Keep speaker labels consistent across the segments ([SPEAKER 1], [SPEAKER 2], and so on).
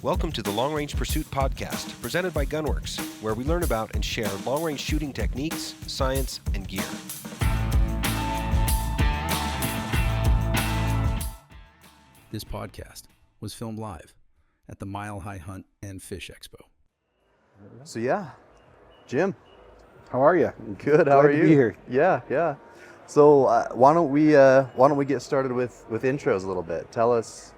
[SPEAKER 1] Welcome to the Long Range Pursuit Podcast, presented by Gunworks, where we learn about and share long-range shooting techniques, science, and gear.
[SPEAKER 2] This podcast was filmed live at the Mile High Hunt and Fish Expo.
[SPEAKER 3] So yeah, Jim,
[SPEAKER 4] how are you?
[SPEAKER 3] Good. How
[SPEAKER 4] Glad
[SPEAKER 3] are
[SPEAKER 4] to
[SPEAKER 3] you?
[SPEAKER 4] be here.
[SPEAKER 3] Yeah. So why don't we get started with intros a little bit? Tell us,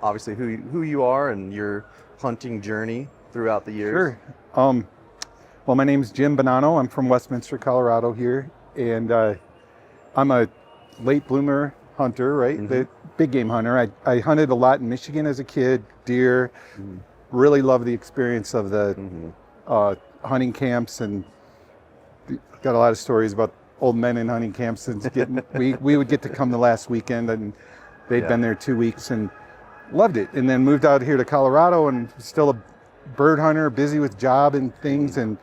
[SPEAKER 3] obviously who you are and your hunting journey throughout the years.
[SPEAKER 4] Sure. Well, my name's Jim Bonnano. I'm from Westminster, Colorado here, and I'm a late bloomer hunter, right?
[SPEAKER 3] Mm-hmm.
[SPEAKER 4] The big game hunter. I hunted a lot in Michigan as a kid, deer. Mm-hmm. Really love the experience of the hunting camps, and got a lot of stories about old men in hunting camps. And we would get to come the last weekend, and they'd been there 2 weeks and loved it. And then moved out here to Colorado, and still a bird hunter, busy with job and things. And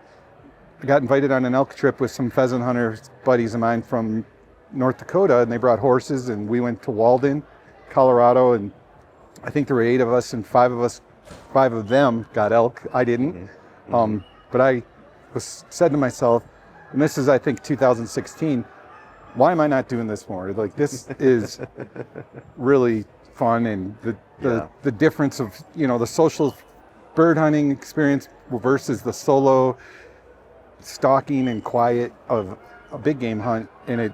[SPEAKER 4] I got invited on an elk trip with some pheasant hunter buddies of mine from North Dakota, and they brought horses, and we went to Walden, Colorado, and I think there were 8 of us, and 5 of them got elk. I didn't. But I said to myself, and this is, I think, 2016, why am I not doing this more? Like, this is really fun, and the difference of, the social bird hunting experience versus the solo stalking and quiet of a big game hunt, and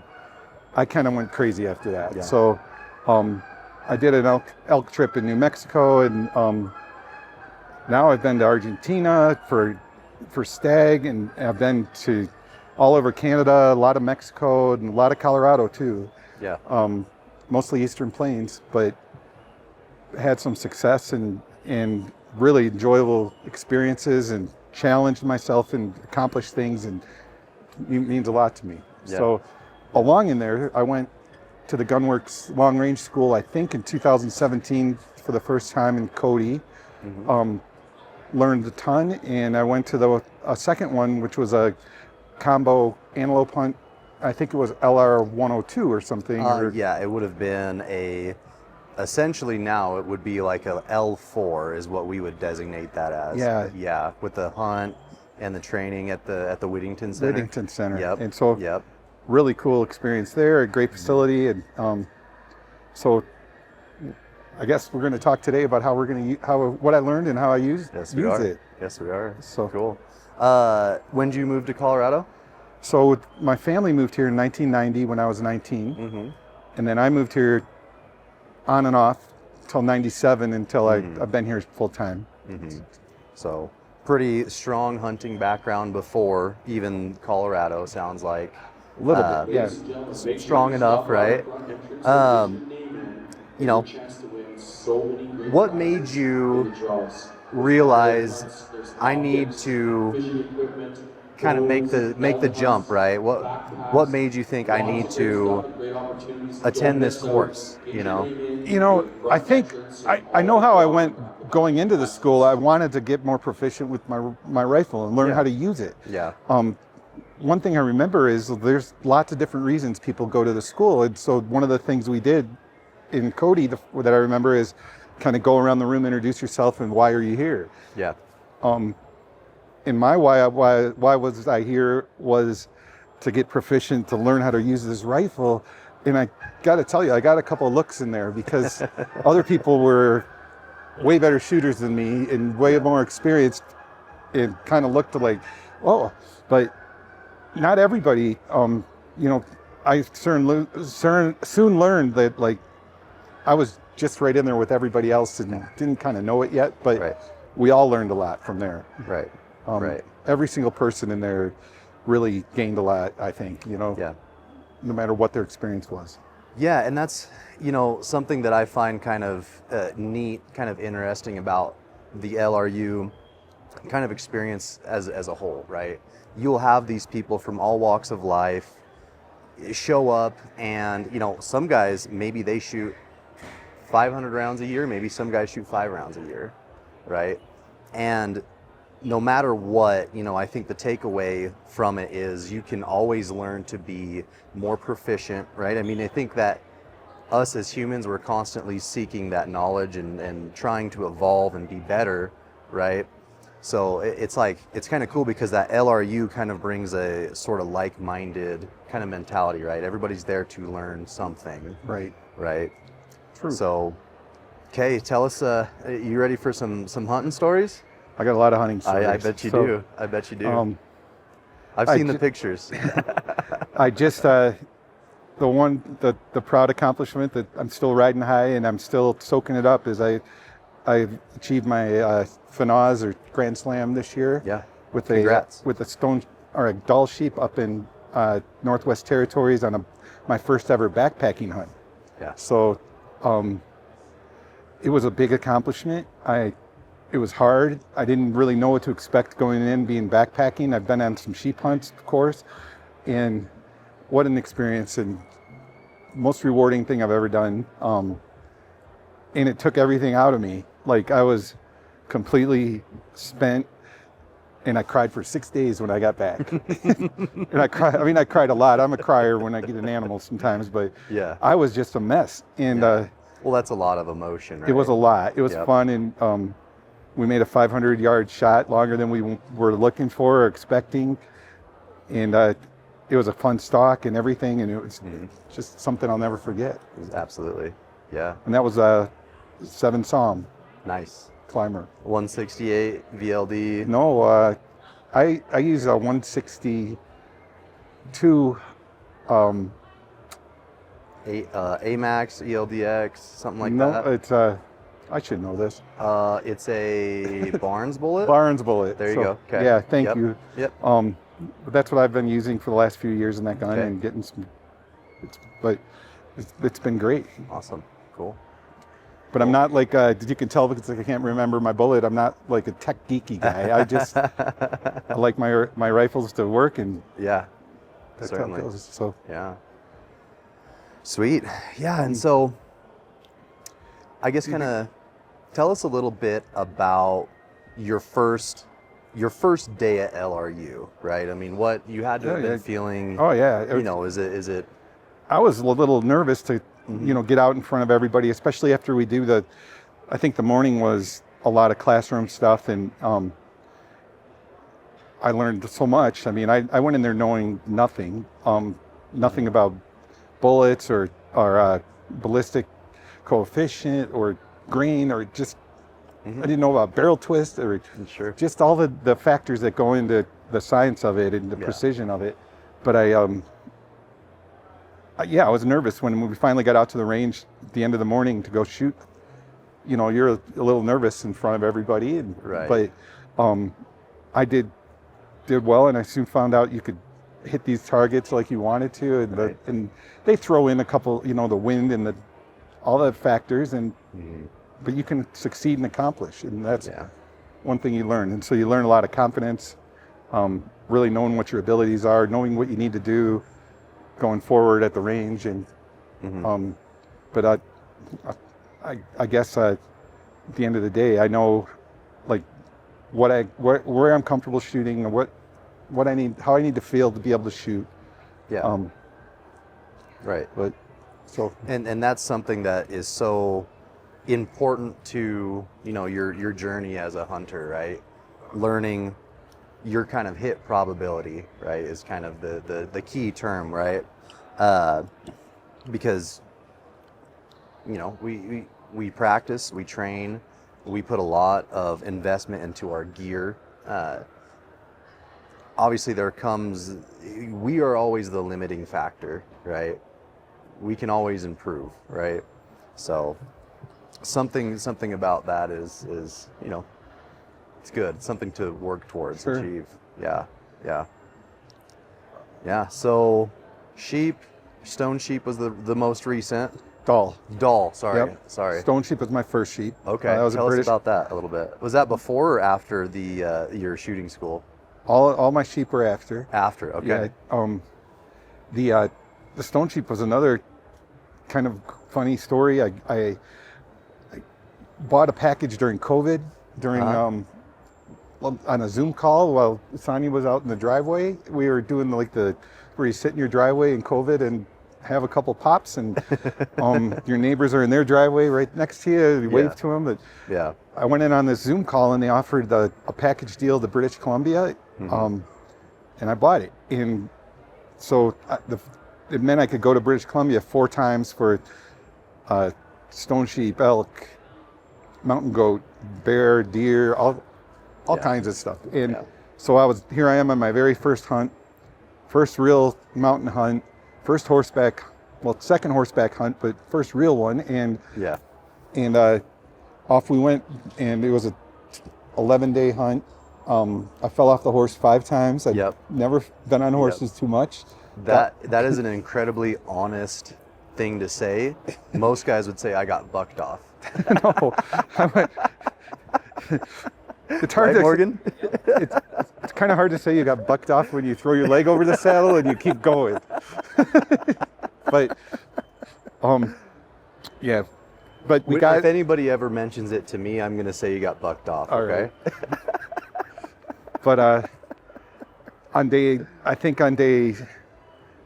[SPEAKER 4] I kind of went crazy after that. Yeah. So I did an elk trip in New Mexico, and now I've been to Argentina for stag, and I've been to all over Canada, a lot of Mexico, and a lot of Colorado too. Yeah. Mostly Eastern Plains, but had some success and really enjoyable experiences, and challenged myself and accomplished things, and it means a lot to me. Yeah. So along in there, I went to the Gunworks Long Range School, I think in 2017 for the first time in Cody. Learned a ton, and I went to a second one, which was a combo antelope hunt. I think it was LR 102 or something.
[SPEAKER 3] It would have been essentially now it would be like a L4 is what we would designate that as. Yeah, with the hunt and the training at the Whittington Center. Yep.
[SPEAKER 4] And so really cool experience there, a great facility, and so I guess we're going to talk today about what I learned and how I use it.
[SPEAKER 3] Yes, we are.
[SPEAKER 4] So
[SPEAKER 3] cool. When did you move to Colorado?
[SPEAKER 4] So my family moved here in 1990 when I was 19, and then I moved here on and off till 97 until I've been here full time.
[SPEAKER 3] So pretty strong hunting background before even Colorado, sounds like.
[SPEAKER 4] A little bit, yeah.
[SPEAKER 3] Strong enough, right? What made you realize I need to kind of make the jump, right? What made you think I need to attend this course?
[SPEAKER 4] I think I know how I went going into the school. I wanted to get more proficient with my rifle and learn how to use it.
[SPEAKER 3] Yeah.
[SPEAKER 4] One thing I remember is there's lots of different reasons people go to the school, and so one of the things we did in Cody that I remember is kind of go around the room, introduce yourself, and why are you here?
[SPEAKER 3] Yeah.
[SPEAKER 4] And my why was I here was to get proficient, to learn how to use this rifle. And I got to tell you, I got a couple of looks in there because other people were way better shooters than me and way more experienced, and kind of looked like, oh, but not everybody. I soon learned that I was just right in there with everybody else and didn't kind of know it yet, but we all learned a lot from there.
[SPEAKER 3] Right.
[SPEAKER 4] Every single person in there really gained a lot, I think, no matter what their experience was.
[SPEAKER 3] Yeah, and that's, something that I find kind of neat, kind of interesting about the LRU kind of experience as a whole, right? You'll have these people from all walks of life show up, and, some guys, maybe they shoot 500 rounds a year, maybe some guys shoot 5 rounds a year, right? And no matter what, I think the takeaway from it is you can always learn to be more proficient, right? I mean, I think that us as humans, we're constantly seeking that knowledge and trying to evolve and be better, right? So it's like, it's kind of cool because that LRU kind of brings a sort of like-minded kind of mentality, right? Everybody's there to learn something.
[SPEAKER 4] Right.
[SPEAKER 3] Right.
[SPEAKER 4] True.
[SPEAKER 3] So, okay, tell us, you ready for some hunting stories?
[SPEAKER 4] I got a lot of hunting stories.
[SPEAKER 3] I bet you do. I bet you do. I've
[SPEAKER 4] I
[SPEAKER 3] seen the
[SPEAKER 4] ju-
[SPEAKER 3] pictures.
[SPEAKER 4] I just, the proud accomplishment that I'm still riding high and I'm still soaking it up is I achieved my FNAWS or Grand Slam this year.
[SPEAKER 3] Yeah.
[SPEAKER 4] With
[SPEAKER 3] Congrats.
[SPEAKER 4] with a stone or a doll sheep up in Northwest Territories on my first ever backpacking hunt.
[SPEAKER 3] Yeah.
[SPEAKER 4] So, it was a big accomplishment. It was hard. I didn't really know what to expect going in, being backpacking. I've been on some sheep hunts, of course, and what an experience and most rewarding thing I've ever done. And it took everything out of me. Like, I was completely spent, and I cried for 6 days when I got back. And I cried a lot. I'm a crier when I get an animal sometimes, but
[SPEAKER 3] Yeah.
[SPEAKER 4] I was just a mess. And
[SPEAKER 3] Well, that's a lot of emotion, right?
[SPEAKER 4] it was a lot. It was
[SPEAKER 3] Yep.
[SPEAKER 4] fun, and we made a 500-yard shot, longer than we were looking for or expecting. And it was a fun stalk and everything, and it was just something I'll never forget.
[SPEAKER 3] Absolutely. Yeah.
[SPEAKER 4] And that was a 7 Psalm
[SPEAKER 3] Nice.
[SPEAKER 4] climber.
[SPEAKER 3] 168 VLD.
[SPEAKER 4] No, I use a 162
[SPEAKER 3] AMAX, ELDX, something like
[SPEAKER 4] no,
[SPEAKER 3] that.
[SPEAKER 4] it's I should know this.
[SPEAKER 3] It's a Barnes bullet.
[SPEAKER 4] Barnes bullet.
[SPEAKER 3] There you
[SPEAKER 4] So,
[SPEAKER 3] go. Okay.
[SPEAKER 4] Yeah, thank
[SPEAKER 3] Yep.
[SPEAKER 4] you.
[SPEAKER 3] Yep.
[SPEAKER 4] But that's what I've been using for the last few years in that gun
[SPEAKER 3] Okay.
[SPEAKER 4] and getting some. It's been great.
[SPEAKER 3] Awesome. Cool.
[SPEAKER 4] But I'm not like you can tell because I can't remember my bullet. I'm not like a tech geeky guy. I like my rifles to work, and
[SPEAKER 3] Yeah.
[SPEAKER 4] that's how it
[SPEAKER 3] Certainly.
[SPEAKER 4] goes. So
[SPEAKER 3] Yeah. Sweet. Yeah, and so I guess kind of tell us a little bit about your first day at LRU, right? I mean, what you had to have been feeling.
[SPEAKER 4] oh yeah,
[SPEAKER 3] You know, is it?
[SPEAKER 4] I was a little nervous to get out in front of everybody, especially after we do I think the morning was a lot of classroom stuff, and I learned so much. I mean, I went in there knowing nothing about bullets or ballistic coefficient or grain or just I didn't know about barrel twist or
[SPEAKER 3] Sure.
[SPEAKER 4] just all the factors that go into the science of it and the precision of it. But I was nervous when we finally got out to the range at the end of the morning to go shoot. You know, you're a little nervous in front of everybody,
[SPEAKER 3] Right.
[SPEAKER 4] but I did well, and I soon found out you could hit these targets like you wanted to, and,
[SPEAKER 3] Right.
[SPEAKER 4] and they throw in a couple, the wind and all the factors, and but you can succeed and accomplish, and that's one thing you learn. And so you learn a lot of confidence, really knowing what your abilities are, knowing what you need to do going forward at the range, and but I guess at the end of the day, I know like where I'm comfortable shooting and what I need, how I need to feel to be able to shoot.
[SPEAKER 3] Yeah. Right.
[SPEAKER 4] But so
[SPEAKER 3] And that's something that is so important to your journey as a hunter, right? Learning your kind of hit probability, right, is kind of the key term, right? Because we practice, we train, we put a lot of investment into our gear. Obviously we are always the limiting factor, right? We can always improve, right? So something about that is it's good. It's something to work towards,
[SPEAKER 4] Sure.
[SPEAKER 3] achieve. Yeah. So stone sheep was the most recent. Doll, sorry.
[SPEAKER 4] Yep.
[SPEAKER 3] Sorry.
[SPEAKER 4] Stone sheep was my first sheep.
[SPEAKER 3] Okay.
[SPEAKER 4] That was
[SPEAKER 3] Tell
[SPEAKER 4] a British.
[SPEAKER 3] us about that a little bit. Was that before or after your shooting school?
[SPEAKER 4] All my sheep were after.
[SPEAKER 3] After. Okay.
[SPEAKER 4] Yeah. The stone sheep was another kind of funny story. I bought a package during COVID, on a Zoom call while Sonia was out in the driveway. We were doing where you sit in your driveway in COVID, and have a couple pops, and your neighbors are in their driveway right next to you. You wave to them. But
[SPEAKER 3] Yeah.
[SPEAKER 4] I went in on this Zoom call, and they offered a package deal to British Columbia, and I bought it. And so it meant I could go to British Columbia 4 times for stone sheep, elk, mountain goat, bear, deer, all kinds of stuff. And so here I am on my very first hunt, first real mountain hunt, second horseback hunt, but first real one. And off we went, and it was a 11-day hunt. I fell off the horse 5 times. I've never been on horses too much.
[SPEAKER 3] That is an incredibly honest thing to say. Most guys would say I got bucked off.
[SPEAKER 4] No, it's hard to,
[SPEAKER 3] Morgan?
[SPEAKER 4] It's kind of hard to say you got bucked off when you throw your leg over the saddle and you keep going. But but
[SPEAKER 3] if anybody ever mentions it to me, I'm gonna say you got bucked off.
[SPEAKER 4] All
[SPEAKER 3] okay.
[SPEAKER 4] Right. But on day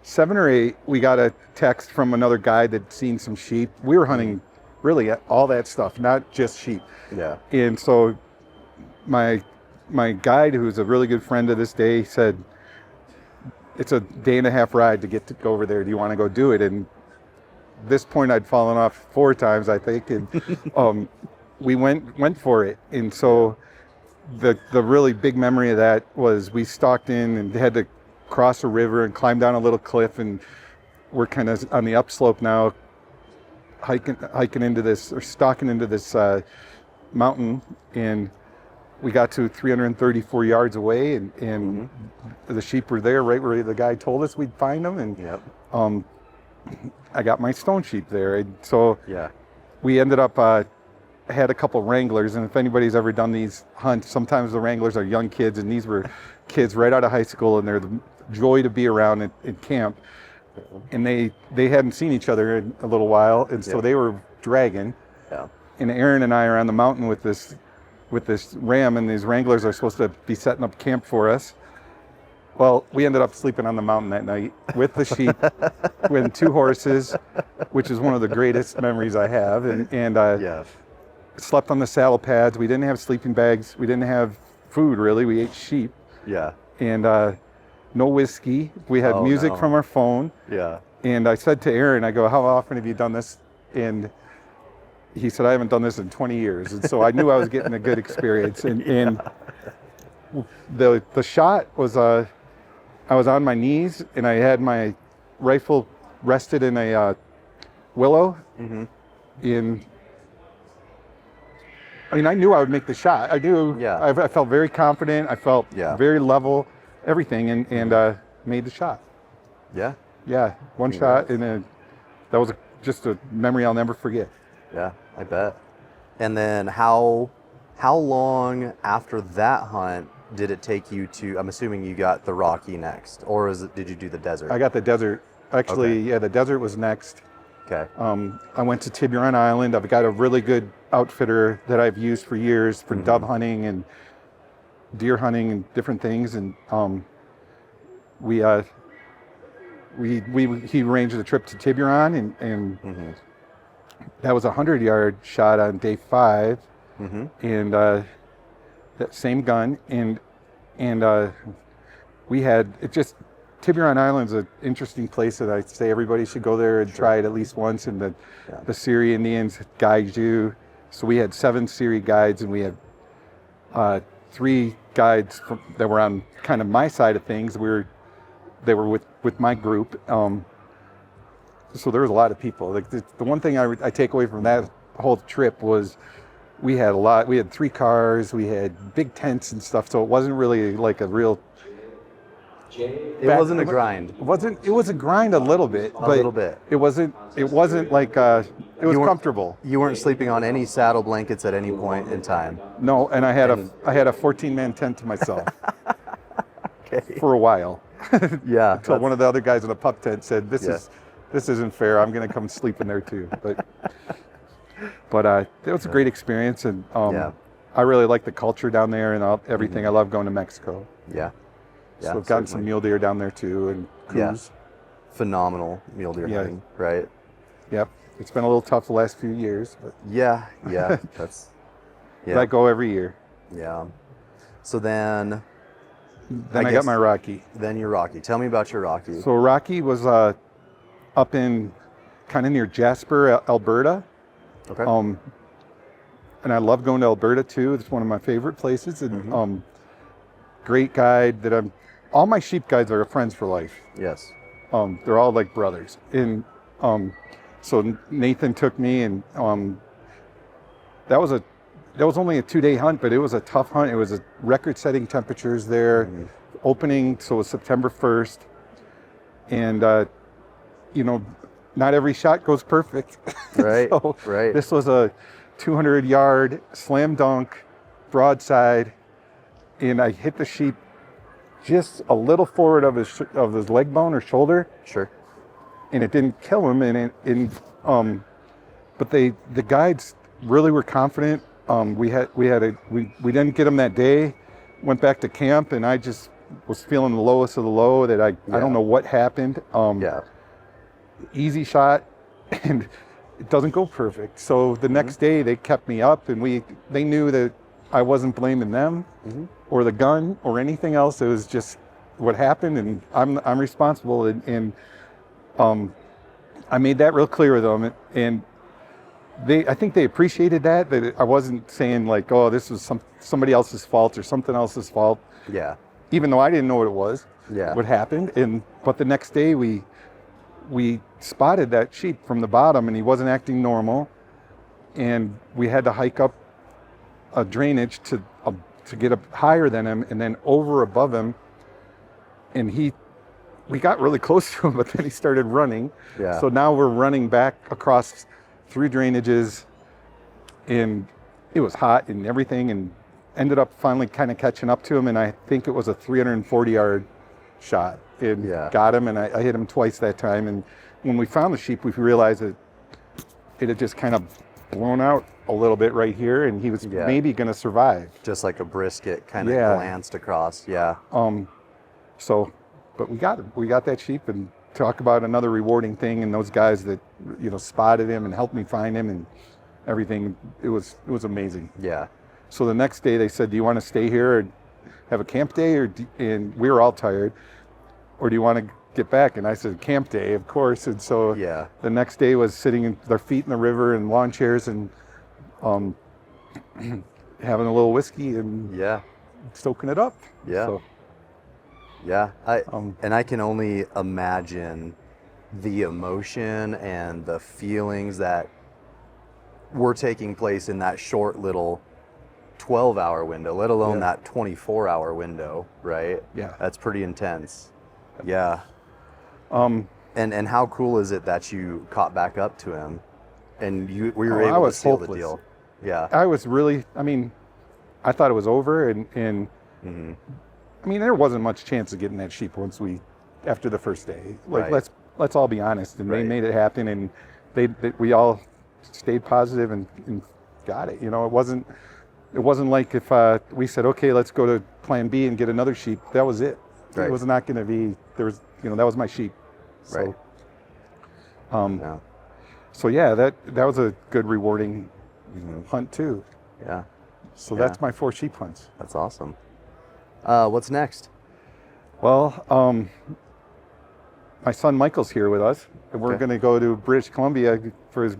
[SPEAKER 4] 7 or 8, we got a text from another guy that'd seen some sheep. We were hunting really all that stuff, not just sheep.
[SPEAKER 3] Yeah.
[SPEAKER 4] And so my guide, who's a really good friend to this day, said, it's a 1.5 day ride to go over there. Do you want to go do it? And at this point I'd fallen off 4 times, I think. And we went for it. And so the really big memory of that was we stalked in and had to cross a river and climb down a little cliff, and we're kind of on the upslope now, hiking into this, or stalking into this mountain, and we got to 334 yards away, and the sheep were there right where the guy told us we'd find them, and I got my stone sheep there. And so we ended up had a couple wranglers, and if anybody's ever done these hunts, sometimes the wranglers are young kids, and these were kids right out of high school, and they're the joy to be around in camp. And they hadn't seen each other in a little while, and so they were dragging. And Aaron and I are on the mountain with this ram, and these wranglers are supposed to be setting up camp for us. Well, we ended up sleeping on the mountain that night with the sheep, with 2 horses, which is one of the greatest memories I have. And slept on the saddle pads. We didn't have sleeping bags. We didn't have food, really. We ate sheep. And no whiskey. We had music from our phone. And I said to Aaron, I go, how often have you done this? And he said, I haven't done this in 20 years. And so I knew I was getting a good experience. And the shot was, I was on my knees, and I had my rifle rested in a willow. I knew I would make the shot. I knew. I felt very confident. I felt very level, everything, and made the shot. One shot, and then that was just a memory I'll never forget.
[SPEAKER 3] I bet. And then how long after that hunt did it take you to? I'm assuming you got the Rocky next, or did you do the desert?
[SPEAKER 4] I got the desert. Actually, the desert was next.
[SPEAKER 3] Okay.
[SPEAKER 4] I went to Tiburon Island. I've got a really good outfitter that I've used for years for dove hunting and deer hunting and different things. And he arranged a trip to Tiburon, and that was a 100-yard shot on day 5, and that same gun, and we had it just. Tiburon Island's an interesting place that I say everybody should go there and try it at least once. And the Seri Indians guide you. So we had 7 Seri guides, and we had 3 guides that were on kind of my side of things. They were with my group. So there was a lot of people. Like the one thing I take away from that whole trip was we had 3 cars, we had big tents and stuff. So it wasn't really like a real.
[SPEAKER 3] It wasn't a grind.
[SPEAKER 4] It was a grind a little bit. It wasn't like it was comfortable.
[SPEAKER 3] You weren't sleeping on any saddle blankets at any point in time.
[SPEAKER 4] No, and I had a 14-man tent to myself. For a while. Until one of the other guys in the pup tent said, "This isn't fair. I'm going to come sleep in there too." But it was a great experience, and I really like the culture down there and everything. I love going to Mexico. So I've gotten some mule deer down there too, and coos.
[SPEAKER 3] phenomenal mule deer
[SPEAKER 4] Yeah.
[SPEAKER 3] hunting, right?
[SPEAKER 4] Yep. It's been a little tough the last few years, but
[SPEAKER 3] Yeah, that's
[SPEAKER 4] but I go every year.
[SPEAKER 3] yeah. So then
[SPEAKER 4] Then I got my Rocky.
[SPEAKER 3] Then your Rocky. Tell me about your Rocky.
[SPEAKER 4] So Rocky was up in kind of near Jasper, Alberta.
[SPEAKER 3] Okay.
[SPEAKER 4] And I love going to Alberta too. It's one of my favorite places. And
[SPEAKER 3] Mm-hmm.
[SPEAKER 4] great guide all my sheep guides are friends for life.
[SPEAKER 3] Yes.
[SPEAKER 4] They're all like brothers. And so Nathan took me, and that was only a 2-day hunt, but it was a tough hunt. It was a record-setting temperatures there.
[SPEAKER 3] Mm-hmm.
[SPEAKER 4] Opening, so it was September 1st. And not every shot goes perfect.
[SPEAKER 3] Right.
[SPEAKER 4] So
[SPEAKER 3] right.
[SPEAKER 4] this was a 200-yard slam dunk broadside, and I hit the sheep just a little forward of his leg bone or shoulder,
[SPEAKER 3] Sure.
[SPEAKER 4] and it didn't kill him. But the guides really were confident. We didn't get him that day. Went back to camp, and I just was feeling the lowest of the low. That I don't know what happened. Easy shot, and it doesn't go perfect. So the next day they kept me up, and they knew that I wasn't blaming them or the gun or anything else. It was just what happened, and I'm responsible. And I made that real clear with them, and I think they appreciated that I wasn't saying like, oh, this was somebody else's fault or something else's fault.
[SPEAKER 3] Yeah.
[SPEAKER 4] Even though I didn't know what it was.
[SPEAKER 3] Yeah.
[SPEAKER 4] What happened, but the next day we spotted that sheep from the bottom, and he wasn't acting normal, and we had to hike up a drainage to get up higher than him and then over above him, and we got really close to him, but then he started running.
[SPEAKER 3] Yeah.
[SPEAKER 4] So now we're running back across 3 drainages, and it was hot and everything, and ended up finally kind of catching up to him, and I think it was a 340-yard shot. And got him, and I hit him twice that time. And when we found the sheep, we realized that it had just kind of blown out a little bit right here, and he was maybe going to survive.
[SPEAKER 3] Just like a brisket kind of glanced across. Yeah.
[SPEAKER 4] But we got him. We got that sheep, and talk about another rewarding thing. And those guys that spotted him and helped me find him and everything, it was amazing.
[SPEAKER 3] Yeah.
[SPEAKER 4] So the next day they said, "Do you want to stay here and have a camp day?" And we were all tired. "Or do you want to get back?" And I said, "Camp day, of course." And so the next day was sitting with their feet in the river and lawn chairs and having a little whiskey and stoking it up.
[SPEAKER 3] Yeah.
[SPEAKER 4] So,
[SPEAKER 3] and I can only imagine the emotion and the feelings that were taking place in that short little 12-hour window, let alone that 24-hour window, right?
[SPEAKER 4] Yeah.
[SPEAKER 3] That's pretty intense. Yeah. And how cool is it that you caught back up to him and we were able to seal the deal? Yeah.
[SPEAKER 4] I was really, I thought it was over, and there wasn't much chance of getting that sheep after the first day. Like, let's all be honest. And they made it happen, and we all stayed positive and got it. It wasn't like if we said, okay, let's go to plan B and get another sheep. That was it.
[SPEAKER 3] Right.
[SPEAKER 4] It was not going to be, that was my sheep. So, So that was a good rewarding hunt too.
[SPEAKER 3] Yeah.
[SPEAKER 4] So that's my 4 sheep hunts.
[SPEAKER 3] That's awesome. What's next?
[SPEAKER 4] Well, my son Michael's here with us, and we're going to go to British Columbia for his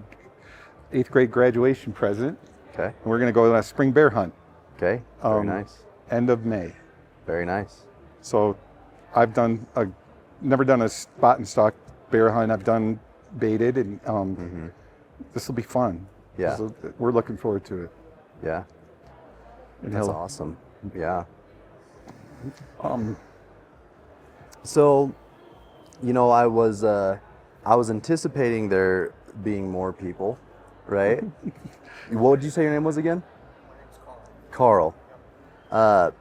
[SPEAKER 4] 8th grade graduation present.
[SPEAKER 3] Okay.
[SPEAKER 4] And we're going to go on a spring bear hunt.
[SPEAKER 3] Okay. Very nice.
[SPEAKER 4] End of May.
[SPEAKER 3] Very nice.
[SPEAKER 4] So I've never done a spot and stalk bear hunt. I've done baited, and this will be fun.
[SPEAKER 3] Yeah.
[SPEAKER 4] We're looking forward to it.
[SPEAKER 3] Yeah.
[SPEAKER 4] And
[SPEAKER 3] That's awesome. Yeah.
[SPEAKER 4] So,
[SPEAKER 3] I was anticipating there being more people, right? What would you say your name was again?
[SPEAKER 5] My name's Carl.
[SPEAKER 3] Carl.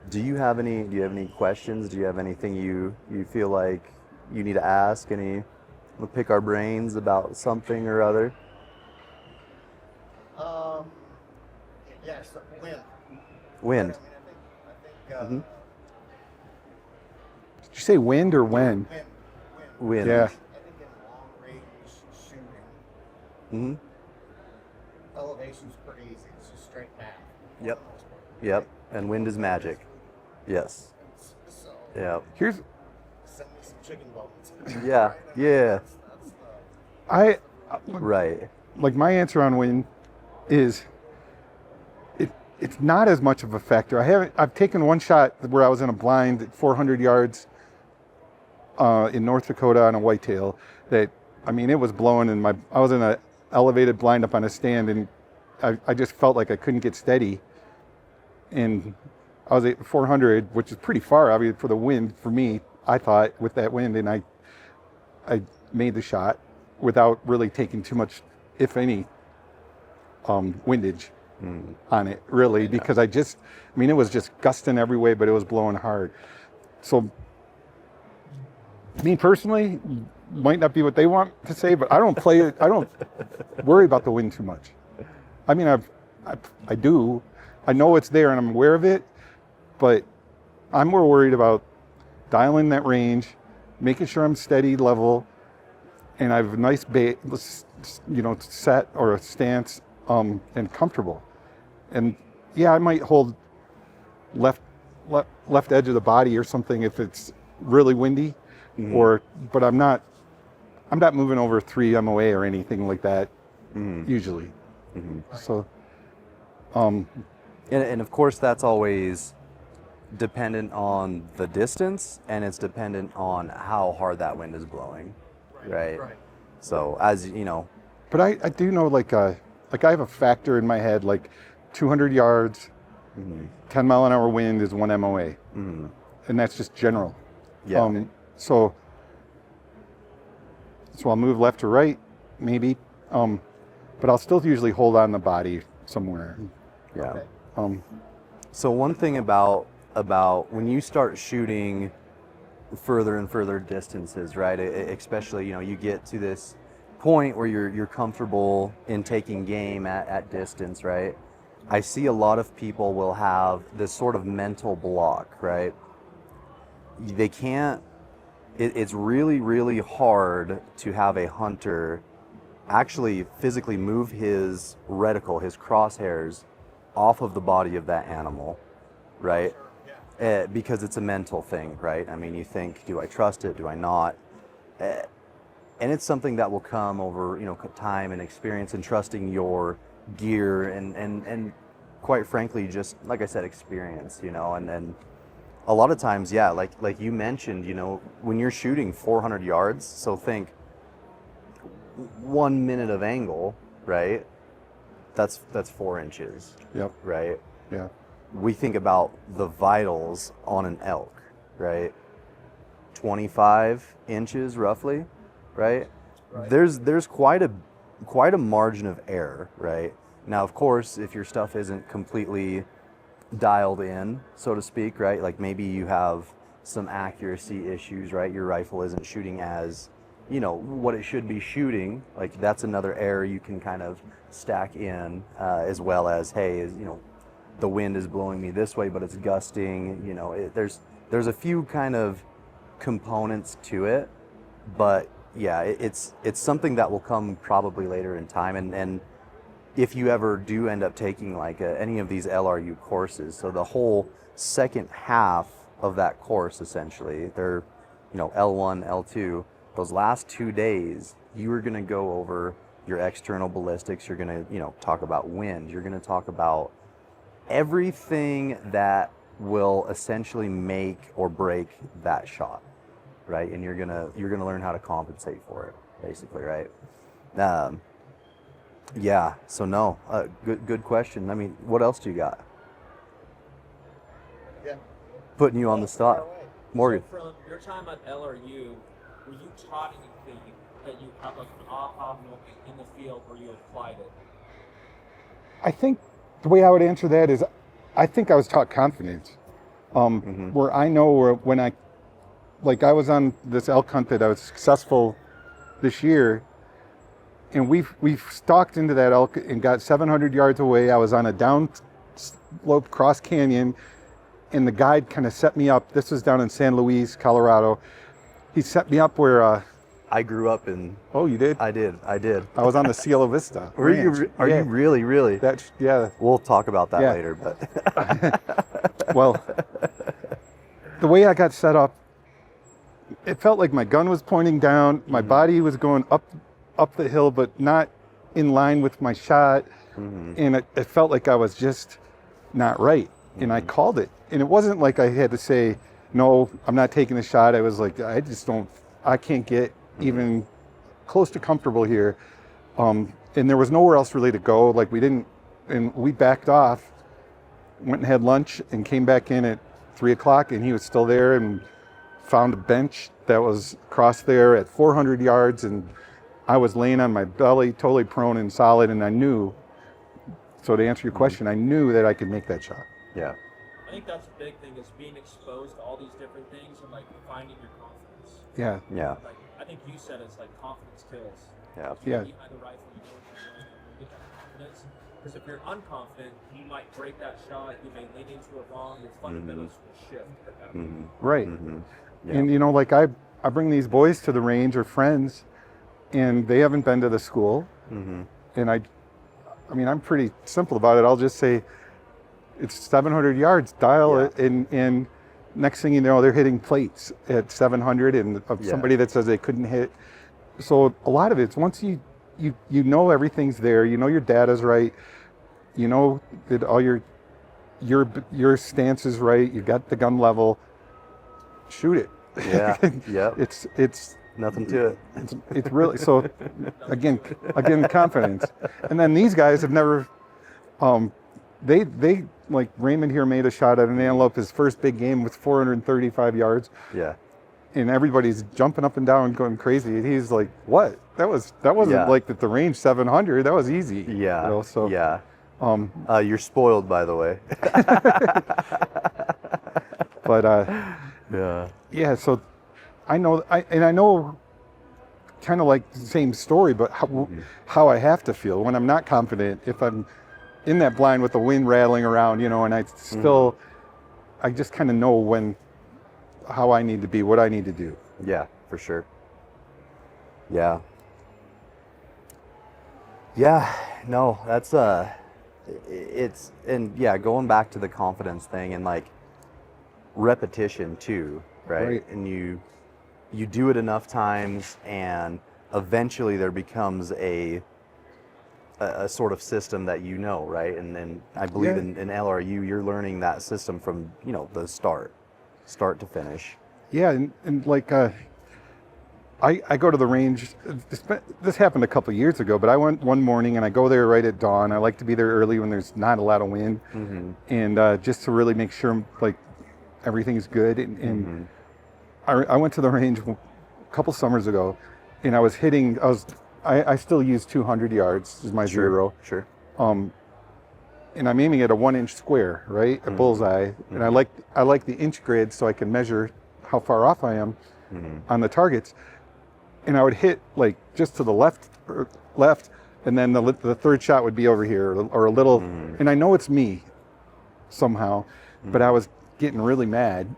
[SPEAKER 3] Do you have any questions? Do you have anything you feel like you need to ask? We'll pick our brains about something or other?
[SPEAKER 5] Yes,
[SPEAKER 3] Wind.
[SPEAKER 5] I think
[SPEAKER 4] did you say wind or when?
[SPEAKER 5] wind.
[SPEAKER 3] Wind.
[SPEAKER 5] I
[SPEAKER 4] Yeah.
[SPEAKER 5] think in long range shooting,
[SPEAKER 3] Hmm.
[SPEAKER 5] elevation's pretty easy. It's just straight path.
[SPEAKER 3] Yep.
[SPEAKER 5] For the most part.
[SPEAKER 3] Yep. And wind is magic. Yes.
[SPEAKER 5] So
[SPEAKER 3] Yeah.
[SPEAKER 4] Here's
[SPEAKER 5] send me some chicken bones.
[SPEAKER 3] Yeah. Yeah.
[SPEAKER 5] That's the
[SPEAKER 4] I
[SPEAKER 3] Right.
[SPEAKER 4] like my answer on wind is it's not as much of a factor. I've taken one shot where I was in a blind at 400 yards in North Dakota on a whitetail that, I mean, it was blowing and I was in an elevated blind up on a stand and I just felt like I couldn't get steady. And I was at 400, which is pretty far, obviously, for the wind for me, I thought, with that wind, and I made the shot without really taking too much, if any, windage on it, really, because I mean, it was just gusting every way, but it was blowing hard. So, me personally, might not be what they want to say, but I don't worry about the wind too much. I mean, I do. I know it's there and I'm aware of it, but I'm more worried about dialing that range, making sure I'm steady level, and I have a nice set or a stance, and comfortable. And yeah, I might hold left edge of the body or something if it's really windy, but I'm not moving over 3 MOA or anything like that usually. So,
[SPEAKER 3] And of course, that's always dependent on the distance, and it's dependent on how hard that wind is blowing, right? So, as you know,
[SPEAKER 4] but I do know like I have a factor in my head, like 200 yards, 10 mile an hour wind is 1 MOA, and that's just general.
[SPEAKER 3] yeah,
[SPEAKER 4] So I'll move left to right, maybe, but I'll still usually hold on the body somewhere.
[SPEAKER 3] yeah.
[SPEAKER 5] Okay.
[SPEAKER 3] So one thing about when you start shooting further and further distances, right? Especially, you get to this point where you're comfortable in taking game at distance, right? I see a lot of people will have this sort of mental block, right? They can't. It's really, really hard to have a hunter actually physically move his reticle, his crosshairs, off of the body of that animal, right? Because it's a mental thing, right? I mean, you think, do I trust it? Do I not? And it's something that will come over, time and experience and trusting your gear and quite frankly, just like I said, experience, and a lot of times, yeah, like you mentioned, when you're shooting 400 yards, so think 1 minute of angle, right? That's 4 inches.
[SPEAKER 4] Yep.
[SPEAKER 3] Right?
[SPEAKER 4] Yeah.
[SPEAKER 3] We think about the vitals on an elk, right? 25 inches roughly, right? There's quite a margin of error, right? Now, of course, if your stuff isn't completely dialed in, so to speak, right? Like maybe you have some accuracy issues, right? Your rifle isn't shooting as, what it should be shooting. Like that's another error you can kind of stack in, as well as, hey, the wind is blowing me this way, but it's gusting. There's a few kind of components to it, but yeah, it's something that will come probably later in time. And if you ever do end up taking like any of these LRU courses, so the whole second half of that course, essentially, they're, L1, L2, those last 2 days, you are going to go over your external ballistics. You're going to, talk about wind. You're going to talk about everything that will essentially make or break that shot, right? And you're gonna learn how to compensate for it, basically, right? Yeah. So no, good question. I mean, what else do you got?
[SPEAKER 5] Yeah.
[SPEAKER 3] Putting you on the spot, Morgan.
[SPEAKER 6] So from your time at LRU, were you taught anything that you have like an aha moment in the field where you applied it?
[SPEAKER 4] I think the way I would answer that is, I think I was taught confidence. Where I know when I was on this elk hunt that I was successful this year, and we've stalked into that elk and got 700 yards away. I was on a down slope cross canyon, and the guide kind of set me up. This was down in San Luis, Colorado. He set me up where
[SPEAKER 3] I grew up in.
[SPEAKER 4] Oh, you did?
[SPEAKER 3] I did.
[SPEAKER 4] I was on the Cielo Vista.
[SPEAKER 3] Were you?
[SPEAKER 4] Ranch.
[SPEAKER 3] Are you really? Really?
[SPEAKER 4] That's yeah.
[SPEAKER 3] We'll talk about that
[SPEAKER 4] Yeah.
[SPEAKER 3] later. But
[SPEAKER 4] Well, the way I got set up, it felt like my gun was pointing down, my body was going up the hill, but not in line with my shot, and it felt like I was just not right, and I called it. And it wasn't like I had to say, no, I'm not taking the shot. I was like, I can't get even close to comfortable here. And there was nowhere else really to go. Like we backed off, went and had lunch, and came back in at 3 o'clock, and he was still there, and found a bench that was across there at 400 yards, and I was laying on my belly, totally prone and solid, and I knew, so to answer your question, I knew that I could make that shot.
[SPEAKER 3] yeah.
[SPEAKER 6] I think that's a big thing, is being exposed to all these different things and like finding your confidence.
[SPEAKER 4] Yeah.
[SPEAKER 3] Yeah.
[SPEAKER 6] Like I think you said it's like confidence kills.
[SPEAKER 3] Yeah.
[SPEAKER 4] Yeah.
[SPEAKER 6] Behind the rifle, you know what you're doing, you get that confidence. Because if you're unconfident, you might break that shot. You may lean into it wrong. Your fundamentals will shift at that point.
[SPEAKER 4] Right.
[SPEAKER 3] Yeah.
[SPEAKER 4] And you know, like I bring these boys to the range or friends, and they haven't been to the school, and I mean, I'm pretty simple about it. I'll just say, it's 700 yards, dial it, and next thing you know, they're hitting plates at 700, and somebody that says they couldn't hit. So a lot of it's once you know everything's there, you know your data's right, you know that all your stance is right, you got the gun level, shoot it.
[SPEAKER 3] Yeah. Yep.
[SPEAKER 4] It's
[SPEAKER 3] Nothing to it.
[SPEAKER 4] it's really so. Again, confidence. And then these guys have never. They like Raymond here made a shot at an antelope. His first big game was 435 yards,
[SPEAKER 3] Yeah.
[SPEAKER 4] and everybody's jumping up and down, going crazy. And he's like, "What? That wasn't
[SPEAKER 3] Yeah.
[SPEAKER 4] like at the range 700. That was easy."
[SPEAKER 3] Yeah.
[SPEAKER 4] You know, so
[SPEAKER 3] yeah. You're spoiled, by the way.
[SPEAKER 4] but
[SPEAKER 3] Yeah.
[SPEAKER 4] So I know kind of like the same story, but how I have to feel when I'm not confident, if I'm in that blind with the wind rattling around, you know, and I still, I just kind of know how I need to be, what I need to do.
[SPEAKER 3] Yeah, for sure. Yeah. Yeah, no, that's it's, and yeah, going back to the confidence thing and like repetition too, right? And you do it enough times, and eventually there becomes a sort of system that you know, right? And then I believe in LRU, you're learning that system from, you know, the start to finish.
[SPEAKER 4] Yeah, and like I go to the range. This happened a couple of years ago, but I went one morning and I go there right at dawn. I like to be there early when there's not a lot of wind, and just to really make sure like everything's good. And I went to the range a couple summers ago, and I was hitting. I still use 200 yards as my zero.
[SPEAKER 3] Sure.
[SPEAKER 4] And I'm aiming at a 1-inch square, right, a bullseye. And I like the inch grid so I can measure how far off I am on the targets. And I would hit like just to the left, and then the third shot would be over here or a little. And I know it's me somehow, but I was getting really mad.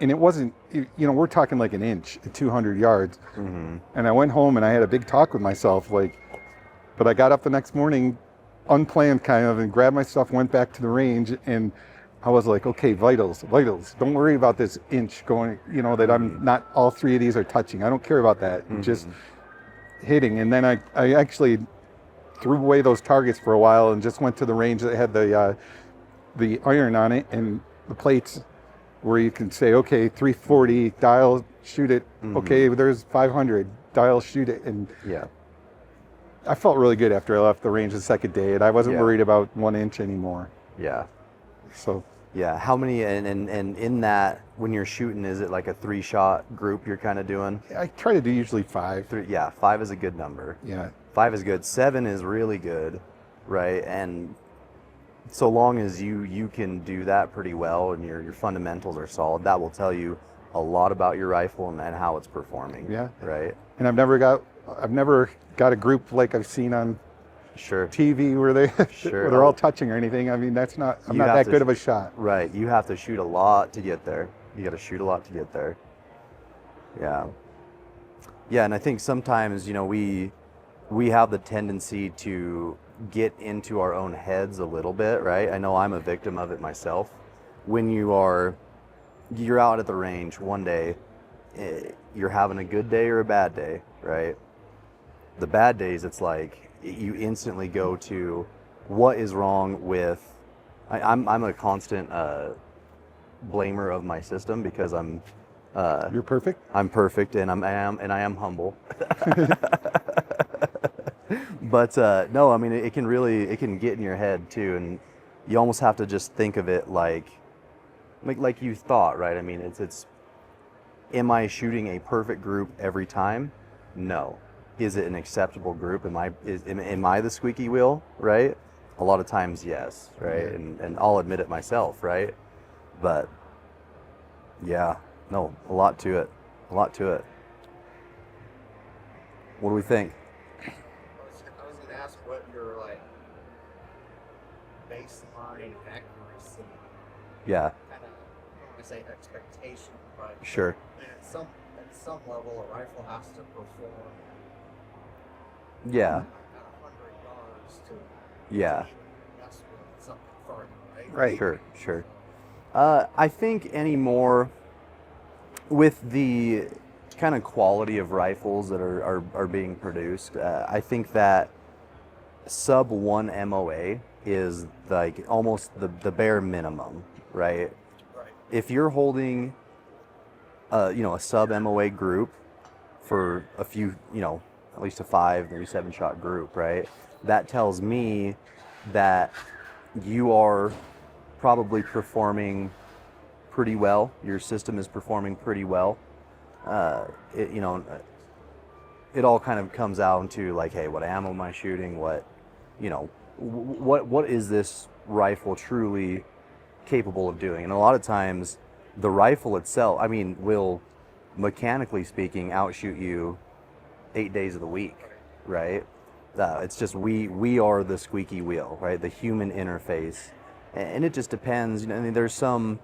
[SPEAKER 4] And it wasn't, you know, we're talking like an inch at 200 yards. And I went home and I had a big talk with myself, but I got up the next morning, unplanned kind of, and grabbed my stuff, went back to the range, and I was like, okay, vitals. Don't worry about this inch going, you know, that I'm not, all three of these are touching. I don't care about that. Just hitting. And then I actually threw away those targets for a while and just went to the range that had the iron on it and the plates, where you can say, okay, 340, dial, shoot it. Okay, there's 500, dial, shoot it. And I felt really good after I left the range the second day, and I wasn't worried about 1 inch anymore.
[SPEAKER 3] Yeah.
[SPEAKER 4] So.
[SPEAKER 3] Yeah. How many, and in that, when you're shooting, is it like a 3-shot group you're kind of doing?
[SPEAKER 4] I try to do usually 5.
[SPEAKER 3] 5 is a good number.
[SPEAKER 4] Yeah.
[SPEAKER 3] 5 is good. 7 is really good, right? And so long as you can do that pretty well and your fundamentals are solid, that will tell you a lot about your rifle and how it's performing.
[SPEAKER 4] Yeah.
[SPEAKER 3] Right.
[SPEAKER 4] And I've never got a group like I've seen on TV where where they're all touching or anything. I mean, I'm not that good of a shot.
[SPEAKER 3] Right. You have to shoot a lot to get there. You got to shoot a lot to get there. Yeah. Yeah, and I think sometimes, we have the tendency to get into our own heads a little bit, right? I know I'm a victim of it myself. When you're out at the range one day, you're having a good day or a bad day, right? The bad days, it's like you instantly go to what is wrong with. I'm a constant blamer of my system because
[SPEAKER 4] You're perfect.
[SPEAKER 3] I'm perfect and I am humble. But no, I mean it can get in your head too, and you almost have to just think of it like you thought, right? I mean it's am I shooting a perfect group every time? No. Is it an acceptable group? Am I the squeaky wheel, right? A lot of times yes, right? And I'll admit it myself, right? But yeah, no, a lot to it. What do we think?
[SPEAKER 5] I was gonna ask what your like baseline accuracy,
[SPEAKER 3] Yeah,
[SPEAKER 5] kind of, I don't want to say expectation, but
[SPEAKER 3] sure.
[SPEAKER 5] at some level, a rifle has to perform
[SPEAKER 3] Yeah,
[SPEAKER 5] at 100 yards to
[SPEAKER 3] yeah,
[SPEAKER 5] even mess with something further, right?
[SPEAKER 4] Right.
[SPEAKER 3] sure. I think anymore with the kind of quality of rifles that are being produced, I think that sub 1 MOA is like almost the bare minimum, right?
[SPEAKER 5] Right.
[SPEAKER 3] If you're holding a sub MOA group for a few, at least a 5, maybe 7 shot group, right? That tells me that you are probably performing pretty well. Your system is performing pretty well. It all kind of comes out to like, hey, what ammo am I shooting? What is this rifle truly capable of doing? And a lot of times, the rifle itself, I mean, will mechanically speaking outshoot you 8 days of the week, right? It's just we are the squeaky wheel, right? The human interface, and it just depends. I mean, there's some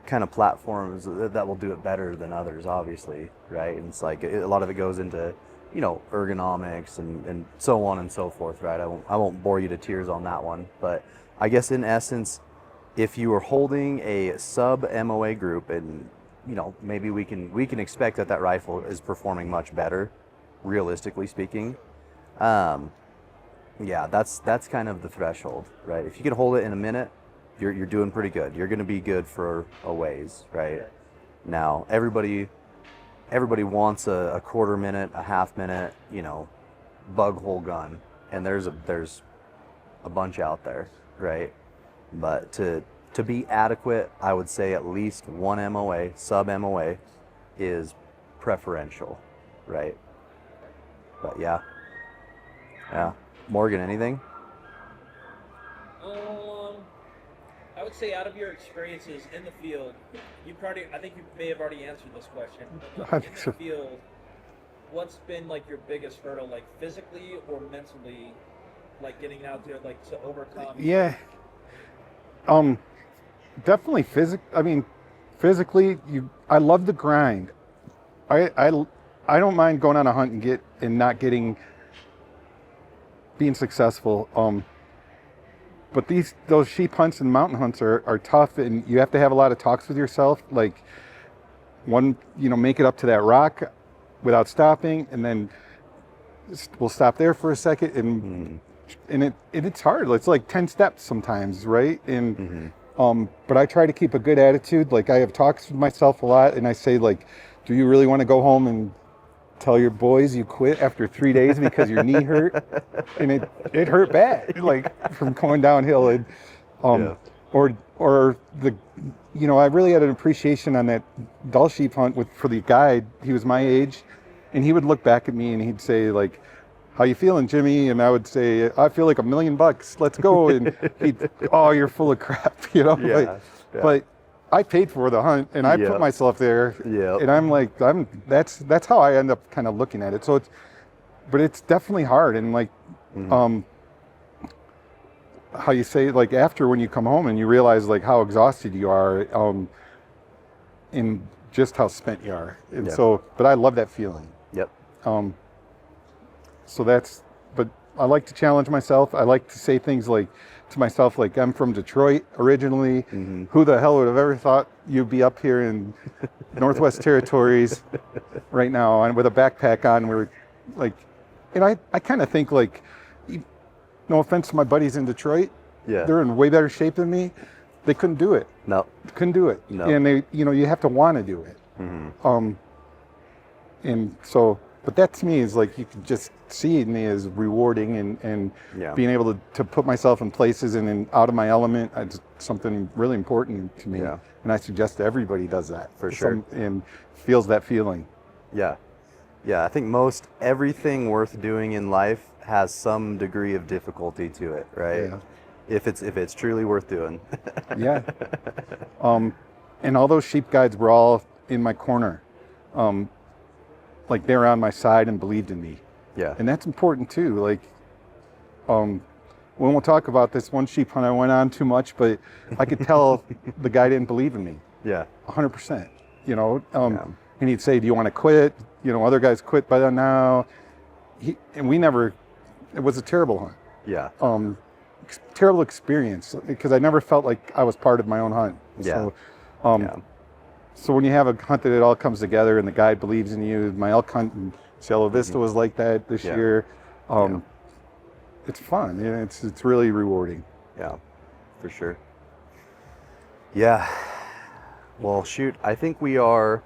[SPEAKER 3] kind of platforms that will do it better than others, obviously, right? And it's like a lot of it goes into ergonomics and so on and so forth, right? I won't bore you to tears on that one, but I guess in essence, if you are holding a sub MOA group, and maybe we can expect that rifle is performing much better, realistically speaking. Yeah, that's kind of the threshold, right? If you can hold it in a minute, you're doing pretty good. You're going to be good for a ways, right? Now everybody wants a quarter minute, a half minute, bug hole gun, and there's a bunch out there, right? But to be adequate, I would say at least 1 MOA, sub MOA, is preferential, right? But yeah. Morgan, anything?
[SPEAKER 6] I would say out of your experiences in the field, I think you may have already answered this question. But
[SPEAKER 4] I
[SPEAKER 6] in
[SPEAKER 4] think
[SPEAKER 6] the
[SPEAKER 4] so.
[SPEAKER 6] field, what's been like your biggest hurdle, like physically or mentally, like getting out there, like to overcome?
[SPEAKER 4] Yeah. Definitely physically, I love the grind. I don't mind going on a hunt and not being successful. But those sheep hunts and mountain hunts are tough, and you have to have a lot of talks with yourself. Like make it up to that rock without stopping, and then we'll stop there for a second, and it's hard. It's like 10 steps sometimes, right? And but I try to keep a good attitude. Like I have talks with myself a lot, and I say like, do you really want to go home and tell your boys you quit after 3 days because your knee hurt? And it hurt bad, like from going downhill. And or the I really had an appreciation on that dull sheep hunt for the guide. He was my age, and he would look back at me and he'd say like, how you feeling, Jimmy? And I would say, I feel like $1 million. Let's go. And he'd, oh, you're full of crap, But I paid for the hunt, and I put myself there, and I'm like, that's how I end up kind of looking at it. So but it's definitely hard, and like, how you say, like after when you come home and you realize like how exhausted you are, and just how spent you are. And
[SPEAKER 3] Yeah.
[SPEAKER 4] so, but I love that feeling.
[SPEAKER 3] Yep.
[SPEAKER 4] So but I like to challenge myself. I like to say things like to myself, like, I'm from Detroit originally.
[SPEAKER 3] Mm-hmm.
[SPEAKER 4] Who the hell would have ever thought you'd be up here in Northwest Territories right now and with a backpack on? We're like, and I kind of think like, no offense to my buddies in Detroit,
[SPEAKER 3] Yeah.
[SPEAKER 4] they're in way better shape than me. They couldn't do it.
[SPEAKER 3] No.
[SPEAKER 4] Couldn't do it.
[SPEAKER 3] No.
[SPEAKER 4] And they, you have to want to do it.
[SPEAKER 3] Mm-hmm.
[SPEAKER 4] And so, but that to me is like, you can just see me as rewarding and
[SPEAKER 3] Yeah.
[SPEAKER 4] being able to put myself in places and out of my element. It's something really important to me.
[SPEAKER 3] Yeah.
[SPEAKER 4] And I suggest everybody does that.
[SPEAKER 3] For sure.
[SPEAKER 4] And feels that feeling.
[SPEAKER 3] Yeah. Yeah. I think most everything worth doing in life has some degree of difficulty to it, right?
[SPEAKER 4] Yeah.
[SPEAKER 3] If it's truly worth doing.
[SPEAKER 4] Yeah. And all those sheep guides were all in my corner. Like they were on my side and believed in me.
[SPEAKER 3] Yeah.
[SPEAKER 4] And that's important too. Like, we won't talk about this one sheep hunt I went on too much, but I could tell the guy didn't believe in me.
[SPEAKER 3] Yeah.
[SPEAKER 4] 100%.
[SPEAKER 3] Yeah.
[SPEAKER 4] And he'd say, "Do you want to quit?" Other guys quit by now. And we never. It was a terrible hunt.
[SPEAKER 3] Yeah.
[SPEAKER 4] Terrible experience because I never felt like I was part of my own hunt.
[SPEAKER 3] Yeah.
[SPEAKER 4] So,
[SPEAKER 3] Yeah.
[SPEAKER 4] So when you have a hunt that it all comes together and the guide believes in you, my elk hunt in Cielo Vista was like that this
[SPEAKER 3] Yeah.
[SPEAKER 4] year.
[SPEAKER 3] Yeah.
[SPEAKER 4] It's fun. It's really rewarding.
[SPEAKER 3] Yeah, for sure. Yeah. Well, shoot, I think we are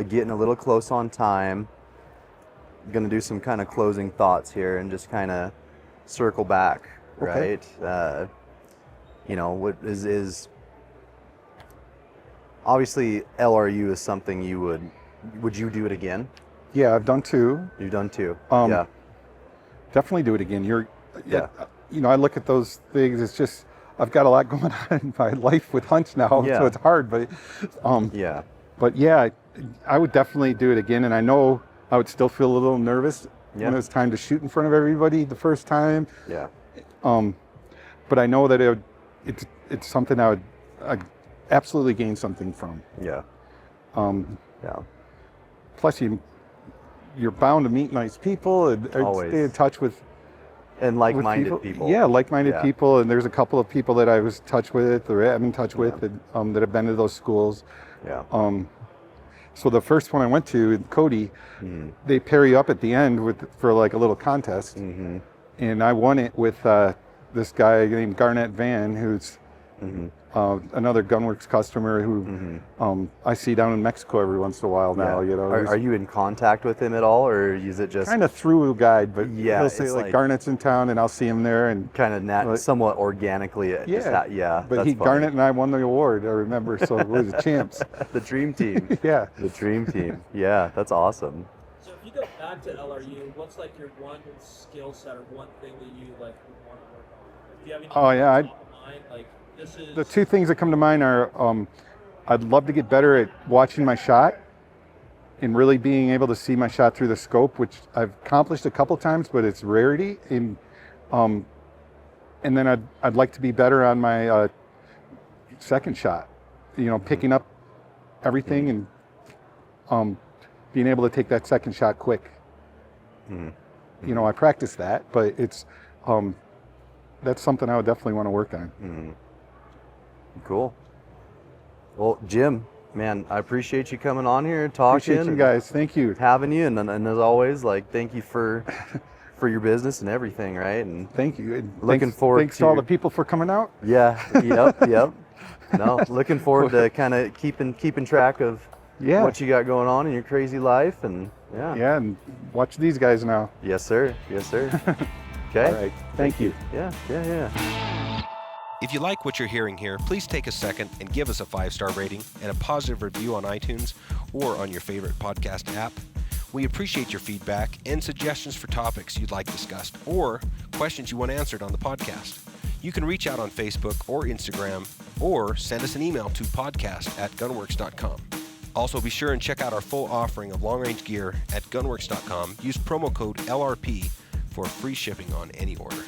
[SPEAKER 3] getting a little close on time. Going to do some kind of closing thoughts here and just kind of circle back,
[SPEAKER 4] Okay.
[SPEAKER 3] right? What is obviously LRU is something would you do it again?
[SPEAKER 4] Yeah, I've done two.
[SPEAKER 3] You've done two.
[SPEAKER 4] Yeah. Definitely do it again.
[SPEAKER 3] Yeah.
[SPEAKER 4] I look at those things. It's just I've got a lot going on in my life with hunts now,
[SPEAKER 3] Yeah.
[SPEAKER 4] so it's hard. But
[SPEAKER 3] Yeah.
[SPEAKER 4] But yeah, I would definitely do it again. And I know I would still feel a little nervous
[SPEAKER 3] Yeah.
[SPEAKER 4] when it was time to shoot in front of everybody the first time.
[SPEAKER 3] Yeah.
[SPEAKER 4] But I know that it's something I'd absolutely gain something from.
[SPEAKER 3] Yeah. Yeah.
[SPEAKER 4] Plus, you're bound to meet nice people and
[SPEAKER 3] Always.
[SPEAKER 4] stay in touch with
[SPEAKER 3] And people.
[SPEAKER 4] Yeah, like-minded
[SPEAKER 3] Yeah.
[SPEAKER 4] people. And there's a couple of people that I was in touch with or am in touch with that have been to those schools.
[SPEAKER 3] Yeah.
[SPEAKER 4] So the first one I went to, Cody, they pair you up at the end for like a little contest.
[SPEAKER 3] Mm-hmm.
[SPEAKER 4] And I won it with this guy named Garnett Van, who's another Gunworks customer who I see down in Mexico every once in a while now.
[SPEAKER 3] Yeah.
[SPEAKER 4] You know,
[SPEAKER 3] Are you in contact with him at all, or is it just
[SPEAKER 4] kind of through a guide? But
[SPEAKER 3] Yeah,
[SPEAKER 4] he'll say
[SPEAKER 3] it's
[SPEAKER 4] like
[SPEAKER 3] like-
[SPEAKER 4] Garnett's in town, and I'll see him there. And
[SPEAKER 3] kind of somewhat organically?
[SPEAKER 4] yeah,
[SPEAKER 3] Yeah.
[SPEAKER 4] But
[SPEAKER 3] that's funny.
[SPEAKER 4] Garnett and I won the award. I remember, so we were the champs.
[SPEAKER 3] The dream team.
[SPEAKER 4] Yeah.
[SPEAKER 3] The dream team. Yeah, that's awesome.
[SPEAKER 6] So if you go back to LRU, what's like your one skill set or one thing that you like would want to work on? Do you have any
[SPEAKER 4] Oh, yeah,
[SPEAKER 6] top of mind? Like this is
[SPEAKER 4] The two things that come to mind are I'd love to get better at watching my shot and really being able to see my shot through the scope, which I've accomplished a couple times, but it's rarity. And then I'd like to be better on my second shot, picking up everything and being able to take that second shot quick. I practice that, but it's that's something I would definitely want to work on.
[SPEAKER 3] Cool. Well, Jim, man, I appreciate you coming on here and talking.
[SPEAKER 4] Appreciate you guys. Thank you.
[SPEAKER 3] Having you, and as always, like, thank you for your business and everything, right? And
[SPEAKER 4] Thank you. And
[SPEAKER 3] Looking forward
[SPEAKER 4] Thanks to all
[SPEAKER 3] to-
[SPEAKER 4] the people for coming out.
[SPEAKER 3] yeah, yep. No, looking forward to kind of keeping track of
[SPEAKER 4] Yeah.
[SPEAKER 3] what you got going on in your crazy life, and
[SPEAKER 4] Yeah, and watch these guys now.
[SPEAKER 3] Yes, sir. Okay.
[SPEAKER 4] All right. Thank you.
[SPEAKER 3] Yeah.
[SPEAKER 1] If you like what you're hearing here, please take a second and give us a 5-star rating and a positive review on iTunes or on your favorite podcast app. We appreciate your feedback and suggestions for topics you'd like discussed or questions you want answered on the podcast. You can reach out on Facebook or Instagram or send us an email to podcast@gunworks.com. Also, be sure and check out our full offering of long-range gear at gunworks.com. Use promo code LRP for free shipping on any order.